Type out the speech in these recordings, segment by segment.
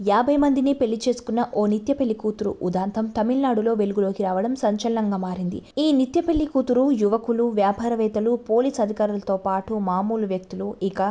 50 మందిని పెళ్లి చేసుకున్న ఓ నిత్య పెళ్లి కూతురు ఉదాంతం తమిళనాడులో వెలుగులోకి రావడం సంచలనంగా మారింది. ఈ నిత్య పెళ్లి కూతురు యువకులు, వ్యాపారవేత్తలు, పోలీస్ అధికారులతో పాటు మామూలు వ్యక్తులు ఇక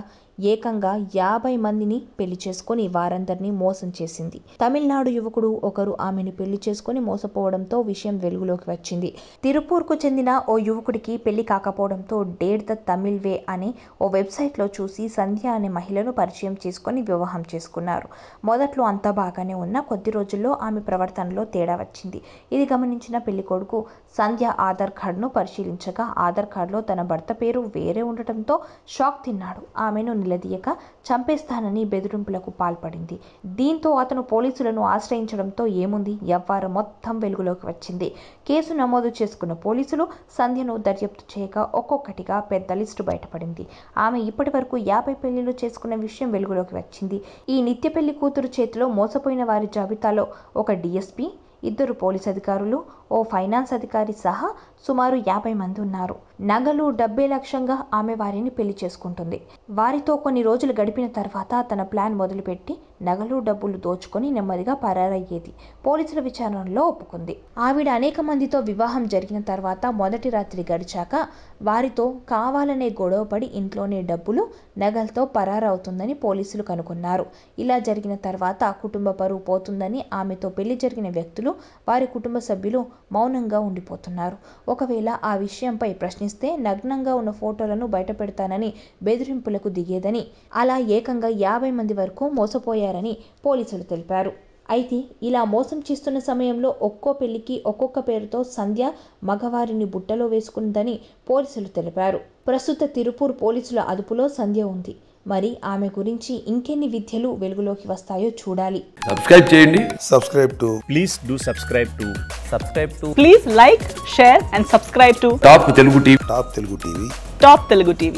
ఏకంగా 50 మందిని పెళ్లి చేసుకుని వారందరినీ మోసం చేసింది. తమిళనాడు యువకుడు ఒకరు ఆమెను పెళ్లి చేసుకుని మోసపోవడంతో విషయం వెలుగులోకి వచ్చింది. తిరుపూర్కు చెందిన ఓ యువకుడికి పెళ్లి కాకపోవడంతో డేట్ ద తమిళ్ వే అనే ఓ వెబ్సైట్లో చూసి సంధ్య అనే మహిళను పరిచయం చేసుకుని వివాహం చేసుకున్నారు. మొదట్లో అంతా బాగానే ఉన్న కొద్ది రోజుల్లో ఆమె ప్రవర్తనలో తేడా వచ్చింది. ఇది గమనించిన పెళ్లికొడుకు సంధ్య ఆధార్ కార్డును పరిశీలించగా ఆధార్ కార్డులో తన భర్త పేరు వేరే ఉండటంతో షాక్ తిన్నాడు. ఆమెను నిలదీయక చంపేస్తానని బెదిరింపులకు పాల్పడింది. దీంతో అతను పోలీసులను ఆశ్రయించడంతో ఏముంది వ్యవహారం మొత్తం వెలుగులోకి వచ్చింది. కేసు నమోదు చేసుకున్న పోలీసులు సంధ్యను దర్యాప్తు చేయగా ఒక్కొక్కటిగా పెద్ద లిస్టు బయటపడింది. ఆమె ఇప్పటి వరకు 50 పెళ్లిళ్లు చేసుకున్న విషయం వెలుగులోకి వచ్చింది. ఈ నిత్య పెళ్లి కూతురు చేతిలో మోసపోయిన వారి జాబితాలో ఒక డీఎస్పీ, 2 పోలీస్ అధికారులు, ఓ ఫైనాన్స్ అధికారి సహా సుమారు 50 మంది ఉన్నారు. నగలు, డబ్బే లక్ష్యంగా ఆమె వారిని పెళ్లి చేసుకుంటుంది. వారితో కొన్ని రోజులు గడిపిన తర్వాత తన ప్లాన్ మొదలుపెట్టి నగలు, డబ్బులు దోచుకొని నెమ్మదిగా పరారయ్యేది. పోలీసుల విచారణలో ఒప్పుకుంది. ఆవిడ అనేక మందితో వివాహం జరిగిన తర్వాత మొదటి రాత్రి గడిచాక వారితో కావాలనే గొడవపడి ఇంట్లోనే డబ్బులు, నగలతో పరారవుతుందని పోలీసులు కనుగొన్నారు. ఇలా జరిగిన తర్వాత కుటుంబ పరువు పోతుందని ఆమెతో పెళ్లి జరిగిన వ్యక్తులు, వారి కుటుంబ సభ్యులు మౌనంగా ఉండిపోతున్నారు. ఒకవేళ ఆ విషయంపై ప్రశ్నిస్తే నగ్నంగా ఉన్న ఫోటోలను బయటపెడతానని బెదిరింపులకు దిగేదని, అలా ఏకంగా 50 మంది వరకు మోసపోయారని పోలీసులు తెలిపారు. అయితే ఇలా మోసం చేస్తున్న సమయంలో ఒక్కో పెళ్లికి ఒక్కొక్క పేరుతో సంధ్య మగవారిని బుట్టలో వేసుకుందని పోలీసులు తెలిపారు. ప్రస్తుత తిరుపూర్ పోలీసుల అదుపులో సంధ్య ఉంది. మరి ఆమె గురించి ఇంకెన్ని విద్యలు వెలుగులోకి వస్తాయో చూడాలి. సబ్స్క్రైబ్ చేయండి. Please do subscribe to. Please like, share and subscribe to top Telugu TV. Top Telugu TV.